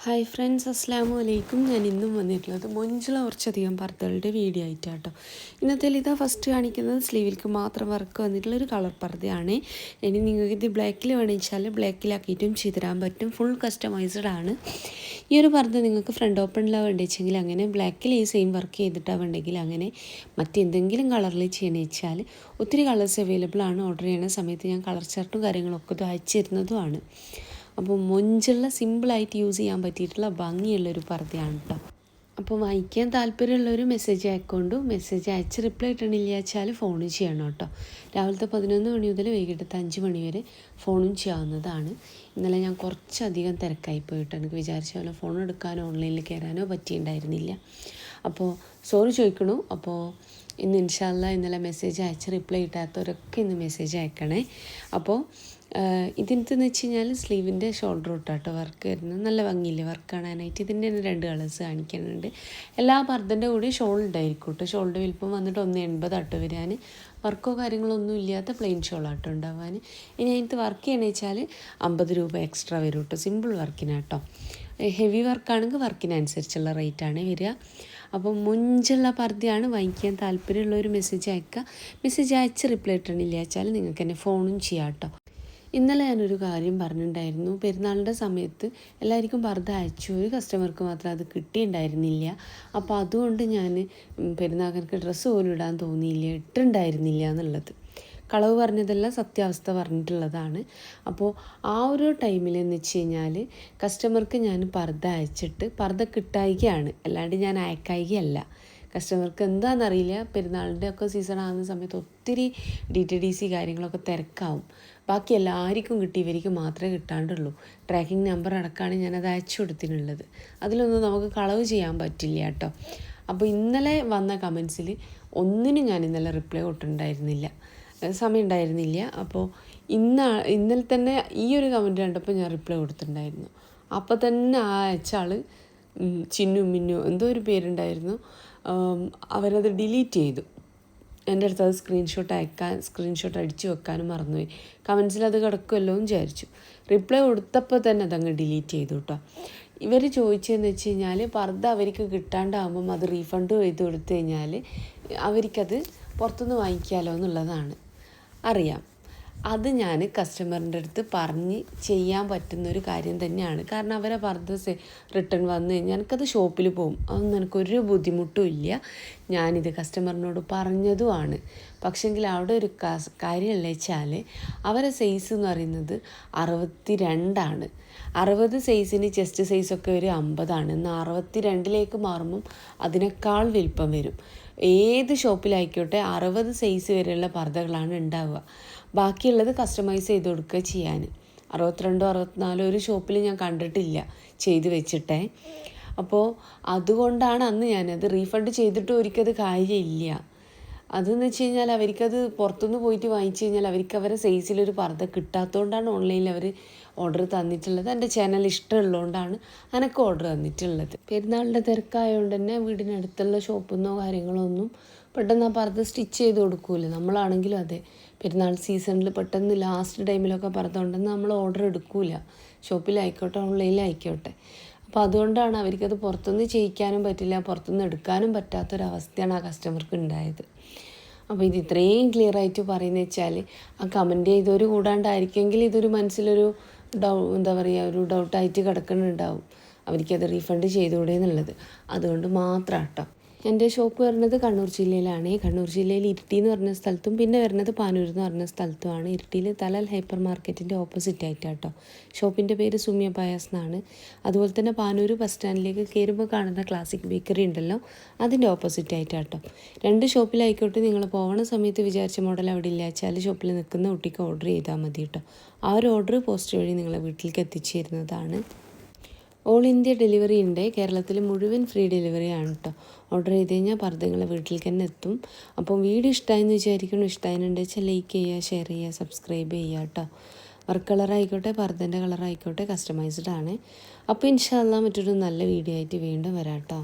Hi friends, അസ്സലാമു അലൈക്കും. ഞാൻ ഇന്നും വന്നിട്ടുള്ളത് മൊഞ്ചുള്ള കുറച്ചധികം പർദ്ദകളുടെ വീഡിയോ ആയിട്ടാട്ടോ. ഇന്നത്തെ ഇതാ ഫസ്റ്റ് കാണിക്കുന്നത് സ്ലീവിലേക്ക് മാത്രം വർക്ക് വന്നിട്ടുള്ളൊരു കളർ പർദ്ദയാണ്. ഇനി നിങ്ങൾക്ക് ഇത് ബ്ലാക്കിൽ വേണമെച്ചാൽ ബ്ലാക്കിലാക്കിയിട്ടും ചെയ്തിടാൻ പറ്റും. ഫുൾ കസ്റ്റമൈസ്ഡ് ആണ്. ഈ ഒരു പർദ്ദ നിങ്ങൾക്ക് ഫ്രണ്ട് ഓപ്പണിലാണ് വേണ്ടിച്ചെങ്കിൽ അങ്ങനെ, ബ്ലാക്കിൽ ഈ സെയിം വർക്ക് ചെയ്തിട്ടാണ് വേണ്ടെങ്കിൽ അങ്ങനെ, മറ്റെന്തെങ്കിലും കളറിൽ ചെയ്യണമെന്ന് വെച്ചാൽ ഒത്തിരി കളേഴ്സ് അവൈലബിൾ ആണ്. ഓർഡർ ചെയ്യുന്ന സമയത്ത് ഞാൻ കളർ ചാർട്ടും കാര്യങ്ങളൊക്കെ ഇത് അയച്ചു തരുന്നതുമാണ്. അപ്പോൾ മൊഞ്ചുള്ള സിമ്പിളായിട്ട് യൂസ് ചെയ്യാൻ പറ്റിയിട്ടുള്ള ഭംഗിയുള്ളൊരു പർദ്ദയാണ് കേട്ടോ. അപ്പോൾ വായിക്കാൻ താല്പര്യമുള്ളൊരു മെസ്സേജ് അയക്കൊണ്ടു. മെസ്സേജ് അയച്ച് റിപ്ലൈ ഇട്ടണില്ല വെച്ചാൽ ഫോൺ ചെയ്യണം കേട്ടോ. രാവിലത്തെ 11 മണി മുതൽ വൈകിട്ടത്തെ 5 മണി വരെ ഫോണും ചെയ്യാവുന്നതാണ്. ഇന്നലെ ഞാൻ കുറച്ചധികം തിരക്കായി പോയിട്ട് എനിക്ക് വിചാരിച്ച പോലെ ഫോൺ എടുക്കാനോ ഓൺലൈനിൽ കയറാനോ പറ്റിയിട്ടുണ്ടായിരുന്നില്ല. അപ്പോൾ സോറി ചോദിക്കണു. അപ്പോൾ ഇന്ന് ഇൻഷാ അല്ലാഹ് ഇന്നലെ മെസ്സേജ് അയച്ച് റിപ്ലൈ ഇട്ടാത്തവരൊക്കെ ഇന്ന് മെസ്സേജ് അയക്കണേ. അപ്പോൾ ഇതിനകത്തെന്ന് വെച്ച് കഴിഞ്ഞാൽ സ്ലീവിൻ്റെ ഷോൾഡർ തൊട്ടാട്ടോ വർക്ക് വരുന്നത്. നല്ല ഭംഗിയില്ലേ വർക്ക് കാണാനായിട്ട്. ഇതിൻ്റെ തന്നെ 2 കളേഴ്സ് കാണിക്കുന്നുണ്ട്. എല്ലാ പർദ്ദൻ്റെ കൂടെ ഷോൾ ഉണ്ടായിരിക്കും കേട്ടോ. ഷോളിൻ്റെ വലിപ്പം വന്നിട്ട് 1.80 ആട്ടോ വരാൻ. വർക്കോ കാര്യങ്ങളൊന്നും ഇല്ലാത്ത പ്ലെയിൻ ഷോളാട്ടോ ഉണ്ടാവാൻ. ഇനി അതിനകത്ത് വർക്ക് ചെയ്യണമെന്ന് വെച്ചാൽ 50 രൂപ എക്സ്ട്രാ വരും കേട്ടോ, സിമ്പിൾ വർക്കിനാട്ടോ. ഹെവി വർക്കാണെങ്കിൽ വർക്കിനനുസരിച്ചുള്ള റേറ്റാണ് വരിക. അപ്പോൾ മുഞ്ചുള്ള പർദ്ദയാണ്. വാങ്ങിക്കാൻ താല്പര്യമുള്ളൊരു മെസ്സേജ് അയക്കുക. മെസ്സേജ് അയച്ച് റിപ്ലൈ ഇട്ടണില്ല വെച്ചാൽ നിങ്ങൾക്ക് എന്നെ ഫോണും ചെയ്യാം കേട്ടോ. ഇന്നലെ ഞാനൊരു കാര്യം പറഞ്ഞിട്ടുണ്ടായിരുന്നു. പെരുന്നാളിൻ്റെ സമയത്ത് എല്ലാവർക്കും പർദ്ദ അയച്ചു, ഒരു കസ്റ്റമർക്ക് മാത്രം അത് കിട്ടിയിട്ടുണ്ടായിരുന്നില്ല. അപ്പോൾ അതുകൊണ്ട് ഞാൻ പെരുന്നാൾക്ക് ഡ്രസ്സ് പോലും ഇടാൻ തോന്നിയില്ല, ഇട്ടുണ്ടായിരുന്നില്ല എന്നുള്ളത്. കളവ് പറഞ്ഞതല്ല, സത്യാവസ്ഥ പറഞ്ഞിട്ടുള്ളതാണ്. അപ്പോൾ ആ ഒരു ടൈമിൽ എന്ന് വെച്ച് കഴിഞ്ഞാൽ കസ്റ്റമർക്ക് ഞാൻ പർദ്ദ അയച്ചിട്ട് പർദ്ദ കിട്ടായികയാണ്, അല്ലാണ്ട് ഞാൻ അയക്കായികയല്ല. കസ്റ്റമർക്ക് എന്താണെന്നറിയില്ല, പെരുന്നാളിൻ്റെ ഒക്കെ സീസൺ ആകുന്ന സമയത്ത് ഒത്തിരി DTDC കാര്യങ്ങളൊക്കെ തിരക്കാവും. ബാക്കി എല്ലാവർക്കും കിട്ടി, ഇവർക്ക് മാത്രമേ കിട്ടാണ്ടുള്ളൂ. ട്രാക്കിംഗ് നമ്പർ അടക്കമാണ് ഞാനത് അയച്ചു കൊടുത്തിട്ടുള്ളത്. അതിലൊന്നും നമുക്ക് കളവ് ചെയ്യാൻ പറ്റില്ല കേട്ടോ. അപ്പോൾ ഇന്നലെ വന്ന കമൻസിൽ ഒന്നിനും ഞാൻ ഇന്നലെ റിപ്ലൈ കൊടുത്തിട്ടുണ്ടായിരുന്നില്ല, സമയം ഉണ്ടായിരുന്നില്ല. അപ്പോൾ ഇന്നലെ തന്നെ ഈ ഒരു കമൻറ്റ് കണ്ടപ്പോൾ ഞാൻ റിപ്ലൈ കൊടുത്തിട്ടുണ്ടായിരുന്നു. അപ്പോൾ തന്നെ ആ അയച്ച ആൾ ചിന്നു മിന്നു എന്തോ ഒരു പേരുണ്ടായിരുന്നു, അവരത് ഡിലീറ്റ് ചെയ്തു. എൻ്റെ അടുത്ത് അത് സ്ക്രീൻഷോട്ട് അടിച്ചു വെക്കാനും മറന്നുപോയി. കമൻസിൽ അത് കിടക്കുമല്ലോ എന്ന് വിചാരിച്ചു. റിപ്ലൈ കൊടുത്തപ്പോൾ തന്നെ അതങ്ങ് ഡിലീറ്റ് ചെയ്തു കേട്ടോ. ഇവർ ചോദിച്ചതെന്ന് വെച്ച് കഴിഞ്ഞാൽ പർദ്ദ അവർക്ക് കിട്ടാണ്ടാകുമ്പം അത് റീഫണ്ട് ചെയ്ത് കൊടുത്തു കഴിഞ്ഞാൽ അവർക്കത് പുറത്തുനിന്ന് വാങ്ങിക്കാമല്ലോ എന്നുള്ളതാണ്. അറിയാം, അത് ഞാൻ കസ്റ്റമറിൻ്റെ അടുത്ത് പറഞ്ഞ് ചെയ്യാൻ പറ്റുന്നൊരു കാര്യം തന്നെയാണ്. കാരണം അവരെ പർദ്ദ റിട്ടേൺ വന്നു കഴിഞ്ഞാൽ എനിക്കത് ഷോപ്പിൽ പോകും, അതൊന്നും എനിക്കൊരു ബുദ്ധിമുട്ടും ഇല്ല. ഞാനിത് കസ്റ്റമറിനോട് പറഞ്ഞതുമാണ്. പക്ഷെങ്കിൽ അവിടെ ഒരു കാര്യമല്ല വെച്ചാൽ അവരെ സൈസ് എന്ന് പറയുന്നത് 62 60 സൈസിന് ചെസ്റ്റ് സൈസൊക്കെ ഒരു 50. എന്നാൽ 62 മാറുമ്പം അതിനേക്കാൾ വലിപ്പം വരും. ഏത് ഷോപ്പിലായിക്കോട്ടെ 60 സൈസ് വരെയുള്ള പർദ്ദകളാണ് ഉണ്ടാവുക. ബാക്കിയുള്ളത് കസ്റ്റമൈസ് ചെയ്ത് കൊടുക്കുക ചെയ്യാൻ. 62 64 ഒരു ഷോപ്പിൽ ഞാൻ കണ്ടിട്ടില്ല ചെയ്ത് വെച്ചിട്ടേ. അപ്പോൾ അതുകൊണ്ടാണ് അന്ന് ഞാനത് റീഫണ്ട് ചെയ്തിട്ട് ഒരിക്കത് കാര്യമില്ല. അതെന്ന് വെച്ച് കഴിഞ്ഞാൽ അവർക്കത് പുറത്തുനിന്ന് പോയിട്ട് വാങ്ങിച്ചു കഴിഞ്ഞാൽ അവർക്ക് അവരെ സൈസിലൊരു പർദ്ദ കിട്ടാത്തതുകൊണ്ടാണ് ഓൺലൈനിൽ അവർ ഓർഡർ തന്നിട്ടുള്ളത്. എൻ്റെ ചാനൽ ഇഷ്ടമുള്ളതുകൊണ്ടാണ് എനിക്ക് ഓർഡർ തന്നിട്ടുള്ളത്. പെരുന്നാളിൻ്റെ തിരക്കായതുകൊണ്ട് തന്നെ വീടിനടുത്തുള്ള ഷോപ്പിൽ കാര്യങ്ങളോ ഒന്നും പെട്ടെന്ന് ആ പർദ്ദ സ്റ്റിച്ച് ചെയ്ത് കൊടുക്കൂല. നമ്മളാണെങ്കിലും അതെ, പെരുന്നാൾ സീസണിൽ പെട്ടെന്ന് ലാസ്റ്റ് ടൈമിലൊക്കെ പർദ്ദ ഉണ്ടെന്ന് നമ്മൾ ഓർഡർ എടുക്കൂല, ഷോപ്പിലായിക്കോട്ടെ ഓൺലൈനിലായിക്കോട്ടെ. അപ്പോൾ അതുകൊണ്ടാണ് അവർക്കത് പുറത്തുനിന്ന് ചെയ്യിക്കാനും പറ്റില്ല, പുറത്തുനിന്ന് എടുക്കാനും പറ്റാത്തൊരവസ്ഥയാണ് ആ കസ്റ്റമർക്ക് ഉണ്ടായത്. അപ്പോൾ ഇത് ഇത്രയും ക്ലിയർ ആയിട്ട് പറയുന്നത് വെച്ചാൽ ആ കമൻറ്റ് ചെയ്തവർ കൂടാണ്ടായിരിക്കുമെങ്കിൽ ഇതൊരു മനസ്സിലൊരു എന്താ പറയുക, ഒരു ഡൗട്ടായിട്ട് കിടക്കുന്നുണ്ടാവും, അവർക്കത് റീഫണ്ട് ചെയ്തുകൂടെ എന്നുള്ളത്. അതുകൊണ്ട് മാത്രം കേട്ടോ. എൻ്റെ ഷോപ്പ് വരുന്നത് കണ്ണൂർ ജില്ലയിലാണ്. കണ്ണൂർ ജില്ലയിൽ ഇരിട്ടി എന്ന് പറഞ്ഞ സ്ഥലത്തും പിന്നെ വരുന്നത് പാനൂർ എന്ന് പറഞ്ഞ സ്ഥലത്തുമാണ്. ഇരിട്ടിയിൽ തലൽ ഹൈപ്പർ മാർക്കറ്റിൻ്റെ ഓപ്പോസിറ്റ് ആയിട്ടാട്ടോ. ഷോപ്പിൻ്റെ പേര് സുമിയ പായാസ് എന്നാണ്. അതുപോലെ തന്നെ പാനൂർ ബസ് സ്റ്റാൻഡിലേക്ക് കയറുമ്പോൾ കാണുന്ന ക്ലാസിക് ബേക്കറി ഉണ്ടല്ലോ, അതിൻ്റെ ഓപ്പോസിറ്റ് ആയിട്ടാട്ടോ. 2 ഷോപ്പിലായിക്കോട്ടെ നിങ്ങൾ പോകുന്ന സമയത്ത് വിചാരിച്ച മോഡൽ അവിടെ ഇല്ല വെച്ചാൽ ഷോപ്പിൽ നിൽക്കുന്ന കുട്ടിക്ക് ഓർഡർ ചെയ്താൽ മതി കേട്ടോ. ആ ഒരു ഓർഡർ പോസ്റ്റ് വഴി നിങ്ങളെ വീട്ടിലേക്ക് എത്തിച്ചു തരുന്നതാണ്. ഓൾ ഇന്ത്യ ഡെലിവറി ഉണ്ട്. കേരളത്തിൽ മുഴുവൻ ഫ്രീ ഡെലിവറിയാണ് കേട്ടോ. ഓർഡർ ചെയ്ത് കഴിഞ്ഞാൽ പർദ്ദകളെ വീട്ടിലേക്ക് തന്നെ എത്തും. അപ്പം വീഡിയോ ഇഷ്ടമായെന്ന് വിചാരിക്കണം. ഇഷ്ടമായെന്നുണ്ടെന്ന് വെച്ചാൽ ലൈക്ക് ചെയ്യുക, ഷെയർ ചെയ്യുക, സബ്സ്ക്രൈബ് ചെയ്യുക കേട്ടോ. വർക്ക് കളറായിക്കോട്ടെ പർദ്ദൻ്റെ കളറായിക്കോട്ടെ കസ്റ്റമൈസ്ഡ് ആണ്. അപ്പോൾ ഇൻഷാ അല്ലാഹ് മറ്റൊരു നല്ല വീഡിയോ ആയിട്ട് വീണ്ടും വരാം കേട്ടോ.